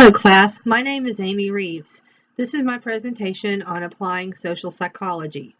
Hello class, my name is Amy Reeves. This is my presentation on applying social psychology.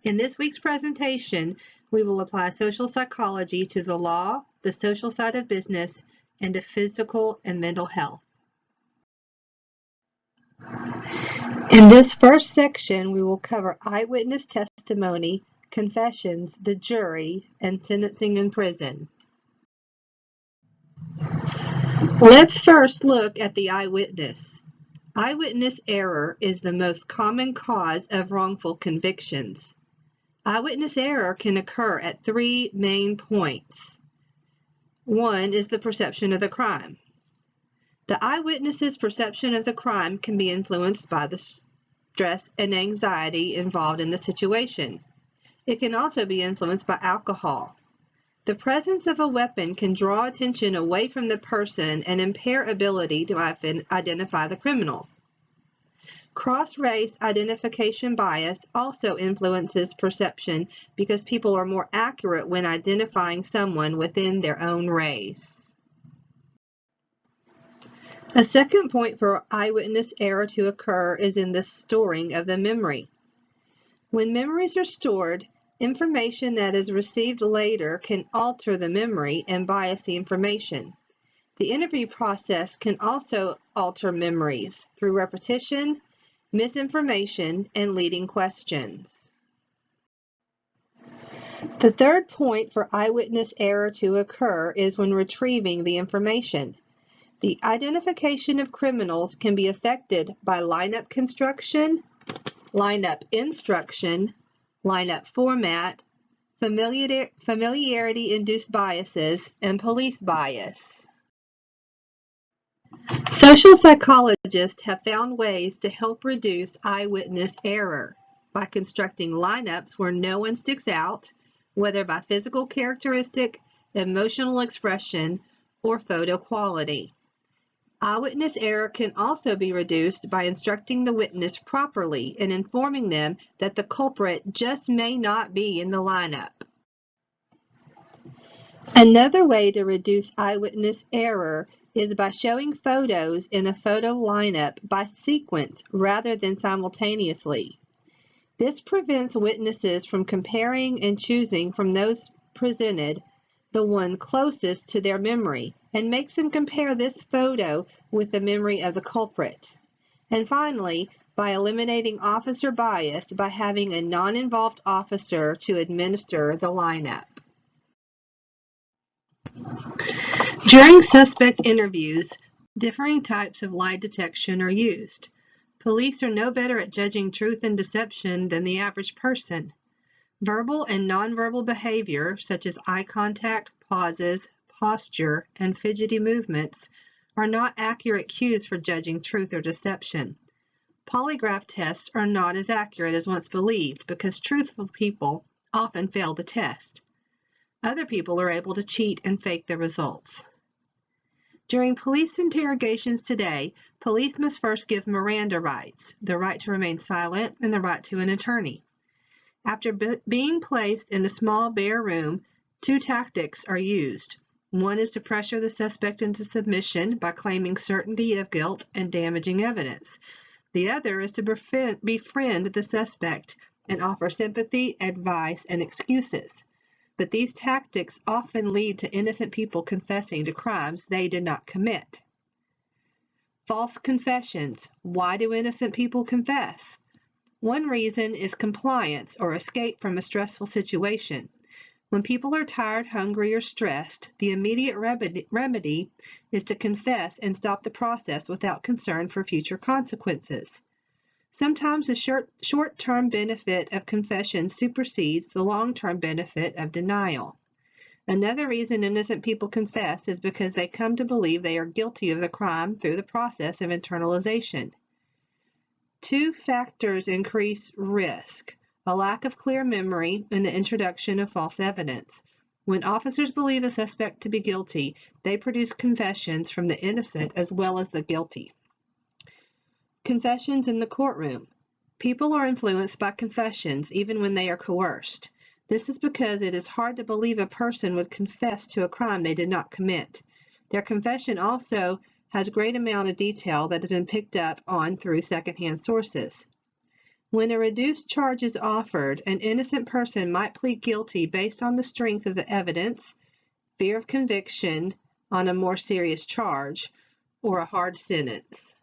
In this week's presentation, we will apply social psychology to the law, the social side of business, and to physical and mental health. In this first section, we will cover eyewitness testimony, confessions, the jury, and sentencing in prison. Let's first look at the eyewitness. Eyewitness error is the most common cause of wrongful convictions. Eyewitness error can occur at three main points. One is the perception of the crime. The eyewitness's perception of the crime can be influenced by the stress and anxiety involved in the situation. It can also be influenced by alcohol. The presence of a weapon can draw attention away from the person and impair ability to identify the criminal. Cross-race identification bias also influences perception because people are more accurate when identifying someone within their own race. A second point for eyewitness error to occur is in the storing of the memory. When memories are stored, information that is received later can alter the memory and bias the information. The interview process can also alter memories through repetition, misinformation, and leading questions. The third point for eyewitness error to occur is when retrieving the information. The identification of criminals can be affected by lineup construction, lineup instruction, lineup format, familiarity-induced biases, and police bias. Social psychologists have found ways to help reduce eyewitness error by constructing lineups where no one sticks out, whether by physical characteristic, emotional expression, or photo quality. Eyewitness error can also be reduced by instructing the witness properly and informing them that the culprit just may not be in the lineup. Another way to reduce eyewitness error is by showing photos in a photo lineup by sequence rather than simultaneously. This prevents witnesses from comparing and choosing from those presented the one closest to their memory and makes them compare this photo with the memory of the culprit. And finally, by eliminating officer bias by having a non-involved officer to administer the lineup. During suspect interviews, differing types of lie detection are used. Police are no better at judging truth and deception than the average person. Verbal and nonverbal behavior, such as eye contact, pauses, posture, and fidgety movements, are not accurate cues for judging truth or deception. Polygraph tests are not as accurate as once believed because truthful people often fail the test. Other people are able to cheat and fake the results. During police interrogations today, police must first give Miranda rights, the right to remain silent and the right to an attorney. After being placed in a small bare room, two tactics are used. One is to pressure the suspect into submission by claiming certainty of guilt and damaging evidence. The other is to befriend the suspect and offer sympathy, advice, and excuses. But these tactics often lead to innocent people confessing to crimes they did not commit. False confessions. Why do innocent people confess? One reason is compliance or escape from a stressful situation. When people are tired, hungry, or stressed, the immediate remedy is to confess and stop the process without concern for future consequences. Sometimes the short-term benefit of confession supersedes the long-term benefit of denial. Another reason innocent people confess is because they come to believe they are guilty of the crime through the process of internalization. Two factors increase risk: a lack of clear memory and the introduction of false evidence. When officers believe a suspect to be guilty, they produce confessions from the innocent as well as the guilty. Confessions in the courtroom. People are influenced by confessions even when they are coerced. This is because it is hard to believe a person would confess to a crime they did not commit. Their confession also has a great amount of detail that has been picked up on through secondhand sources. When a reduced charge is offered, an innocent person might plead guilty based on the strength of the evidence, fear of conviction on a more serious charge, or a hard sentence.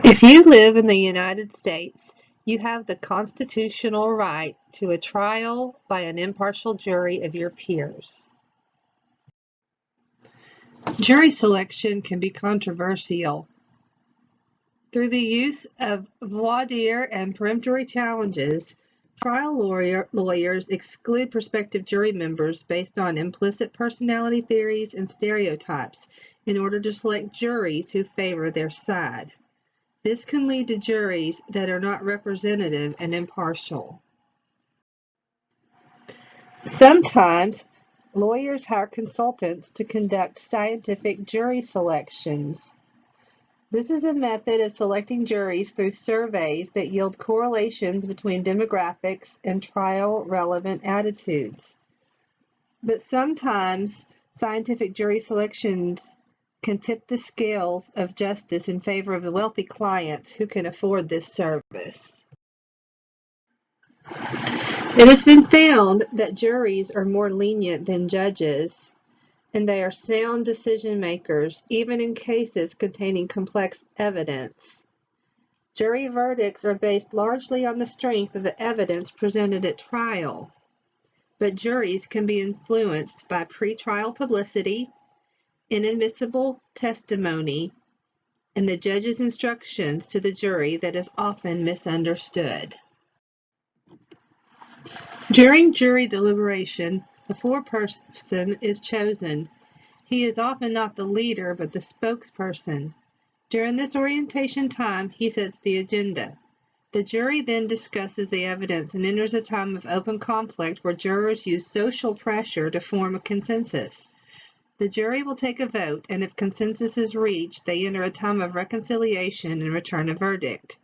If you live in the United States, you have the constitutional right to a trial by an impartial jury of your peers. Jury selection can be controversial. Through the use of voir dire and peremptory challenges, trial lawyers exclude prospective jury members based on implicit personality theories and stereotypes in order to select juries who favor their side. This can lead to juries that are not representative and impartial. Sometimes, lawyers hire consultants to conduct scientific jury selections. This is a method of selecting juries through surveys that yield correlations between demographics and trial-relevant attitudes. But sometimes, scientific jury selections can tip the scales of justice in favor of the wealthy clients who can afford this service. It has been found that juries are more lenient than judges, and they are sound decision makers, even in cases containing complex evidence. Jury verdicts are based largely on the strength of the evidence presented at trial, but juries can be influenced by pretrial publicity, inadmissible testimony, and the judge's instructions to the jury that is often misunderstood. During jury deliberation, a foreperson is chosen. He is often not the leader, but the spokesperson. During this orientation time, he sets the agenda. The jury then discusses the evidence and enters a time of open conflict where jurors use social pressure to form a consensus. The jury will take a vote, and if consensus is reached, they enter a time of reconciliation and return a verdict.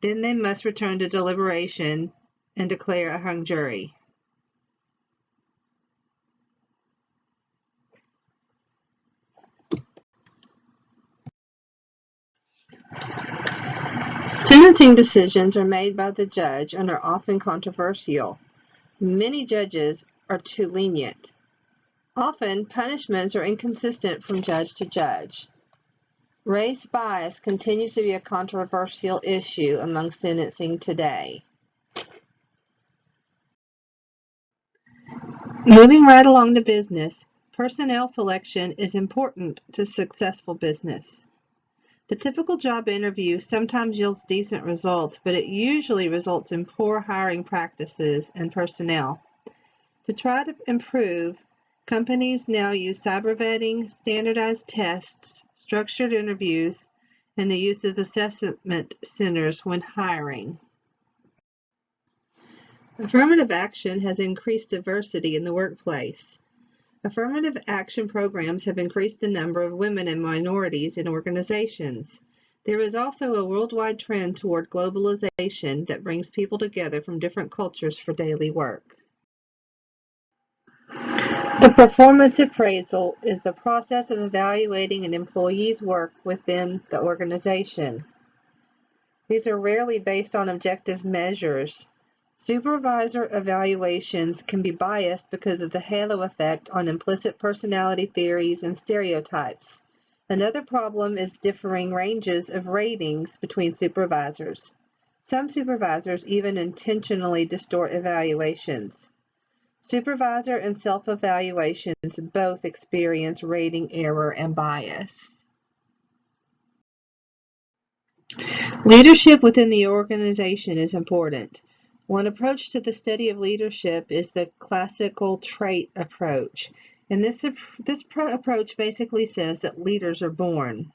Then they must return to deliberation and declare a hung jury. Sentencing decisions are made by the judge and are often controversial. Many judges are too lenient. Often, punishments are inconsistent from judge to judge. Race bias continues to be a controversial issue among sentencing today. Moving right along to business, personnel selection is important to successful business. The typical job interview sometimes yields decent results, but it usually results in poor hiring practices and personnel. To try to improve, companies now use cyber vetting, standardized tests, structured interviews, and the use of assessment centers when hiring. Affirmative action has increased diversity in the workplace. Affirmative action programs have increased the number of women and minorities in organizations. There is also a worldwide trend toward globalization that brings people together from different cultures for daily work. The performance appraisal is the process of evaluating an employee's work within the organization. These are rarely based on objective measures. Supervisor evaluations can be biased because of the halo effect on implicit personality theories and stereotypes. Another problem is differing ranges of ratings between supervisors. Some supervisors even intentionally distort evaluations. Supervisor and self-evaluations both experience rating error and bias. Leadership within the organization is important. One approach to the study of leadership is the classical trait approach, and this approach basically says that leaders are born.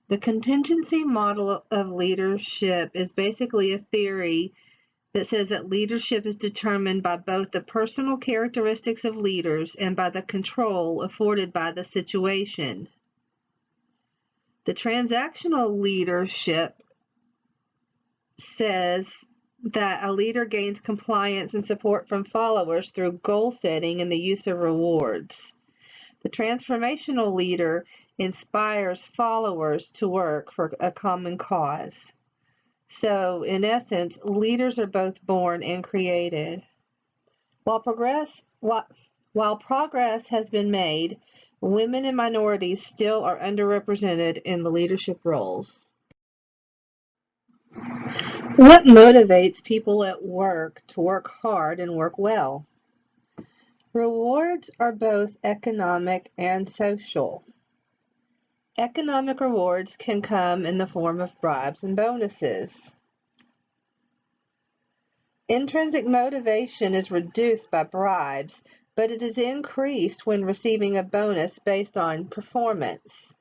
The contingency model of leadership is basically a theory that says that leadership is determined by both the personal characteristics of leaders and by the control afforded by the situation. The transactional leadership says that a leader gains compliance and support from followers through goal setting and the use of rewards. The transformational leader inspires followers to work for a common cause. So, in essence, leaders are both born and created. While progress has been made, women and minorities still are underrepresented in the leadership roles. What motivates people at work to work hard and work well? Rewards are both economic and social. Economic rewards can come in the form of bribes and bonuses. Intrinsic motivation is reduced by bribes, but it is increased when receiving a bonus based on performance.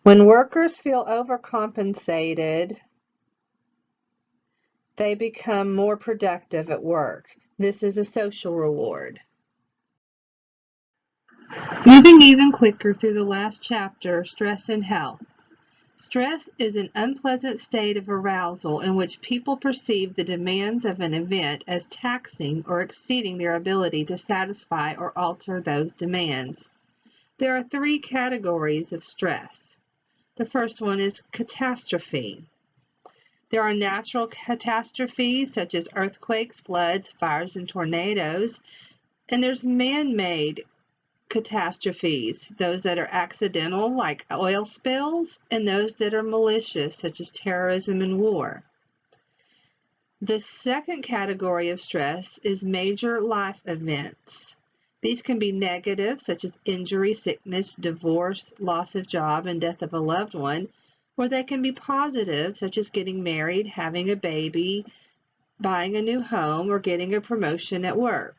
When workers feel overcompensated, they become more productive at work. This is a social reward. Moving even quicker through the last chapter, stress and health. Stress is an unpleasant state of arousal in which people perceive the demands of an event as taxing or exceeding their ability to satisfy or alter those demands. There are three categories of stress. The first one is catastrophe. There are natural catastrophes such as earthquakes, floods, fires, and tornadoes, and there's man-made catastrophes, those that are accidental like oil spills, and those that are malicious such as terrorism and war. The second category of stress is major life events. These can be negative, such as injury, sickness, divorce, loss of job, and death of a loved one, or they can be positive, such as getting married, having a baby, buying a new home, or getting a promotion at work.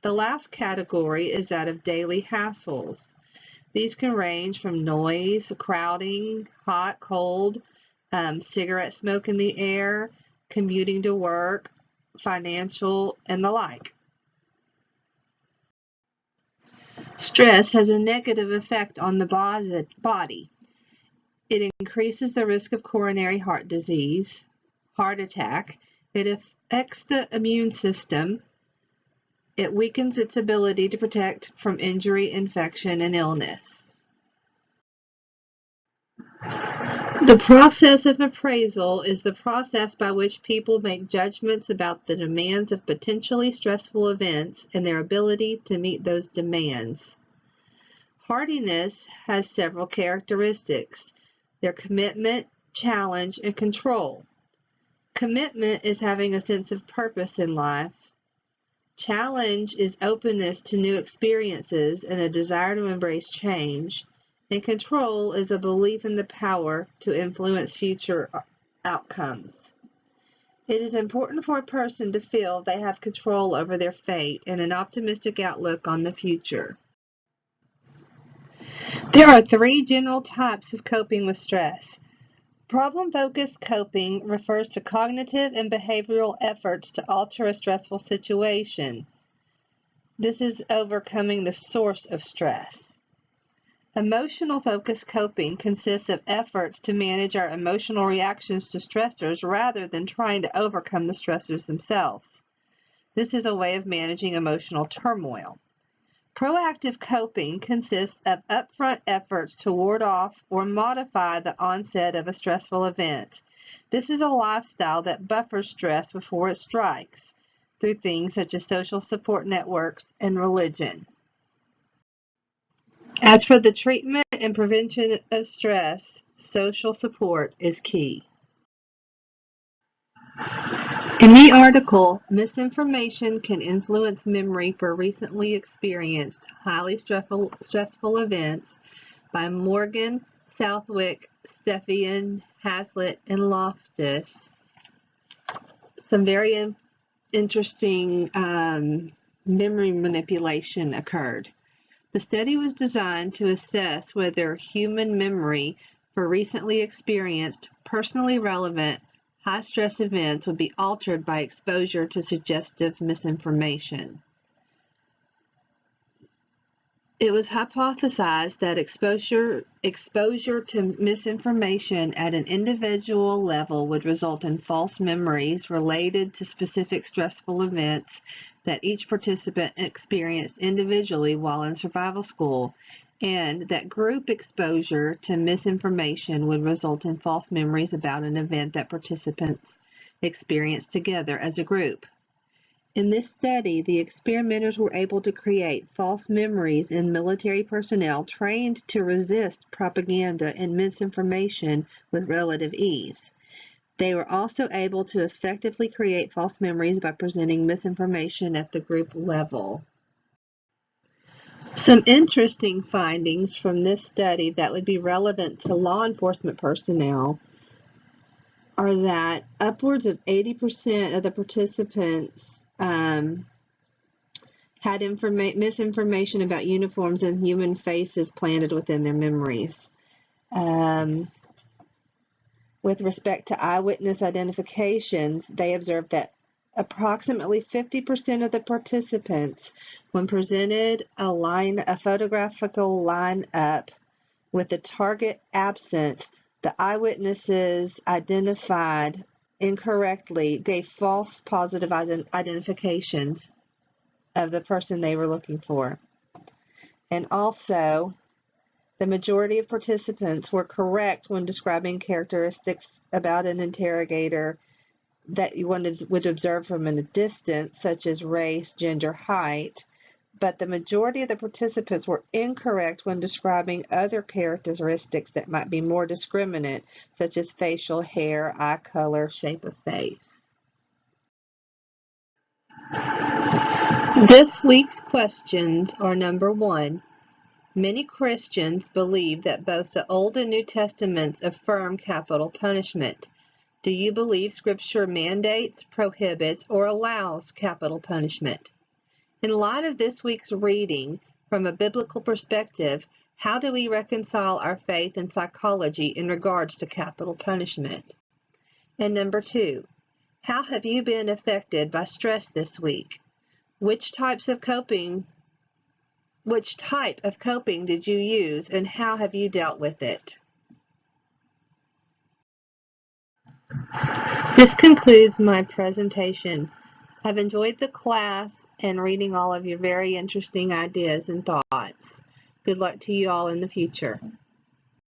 The last category is that of daily hassles. These can range from noise, crowding, hot, cold, cigarette smoke in the air, commuting to work, financial, and the like. Stress has a negative effect on the body. It increases the risk of coronary heart disease, heart attack. It affects the immune system. It weakens its ability to protect from injury, infection, and illness. The process of appraisal is the process by which people make judgments about the demands of potentially stressful events and their ability to meet those demands. Hardiness has several characteristics: their commitment, challenge, and control. Commitment is having a sense of purpose in life. Challenge is openness to new experiences and a desire to embrace change. And control is a belief in the power to influence future outcomes. It is important for a person to feel they have control over their fate and an optimistic outlook on the future. There are three general types of coping with stress. Problem-focused coping refers to cognitive and behavioral efforts to alter a stressful situation. This is overcoming the source of stress. Emotional-focused coping consists of efforts to manage our emotional reactions to stressors rather than trying to overcome the stressors themselves. This is a way of managing emotional turmoil. Proactive coping consists of upfront efforts to ward off or modify the onset of a stressful event. This is a lifestyle that buffers stress before it strikes through things such as social support networks and religion. As for the treatment and prevention of stress, social support is key. In the article, Misinformation Can Influence Memory for Recently Experienced Highly Stressful Events by Morgan, Southwick, Stephan, Haslett, and Loftus, some very interesting memory manipulation occurred. The study was designed to assess whether human memory for recently experienced, personally relevant, high-stress events would be altered by exposure to suggestive misinformation. It was hypothesized that exposure to misinformation at an individual level would result in false memories related to specific stressful events that each participant experienced individually while in survival school, and that group exposure to misinformation would result in false memories about an event that participants experienced together as a group. In this study, the experimenters were able to create false memories in military personnel trained to resist propaganda and misinformation with relative ease. They were also able to effectively create false memories by presenting misinformation at the group level. Some interesting findings from this study that would be relevant to law enforcement personnel are that upwards of 80% of the participants had misinformation about uniforms and human faces planted within their memories. With respect to eyewitness identifications, they observed that approximately 50% of the participants, when presented a photographical lineup with the target absent, the eyewitnesses identified incorrectly gave false positive identifications of the person they were looking for. And also, the majority of participants were correct when describing characteristics about an interrogator that you would observe from a distance, such as race, gender, height, but the majority of the participants were incorrect when describing other characteristics that might be more discriminate, such as facial hair, eye color, shape of face. This week's questions are: number 1. Many Christians believe that both the Old and New Testaments affirm capital punishment. Do you believe Scripture mandates, prohibits, or allows capital punishment? In light of this week's reading, from a biblical perspective, how do we reconcile our faith and psychology in regards to capital punishment? And number 2, how have you been affected by stress this week? Which type of coping did you use, and how have you dealt with it? This concludes my presentation. I've enjoyed the class and reading all of your very interesting ideas and thoughts. Good luck to you all in the future.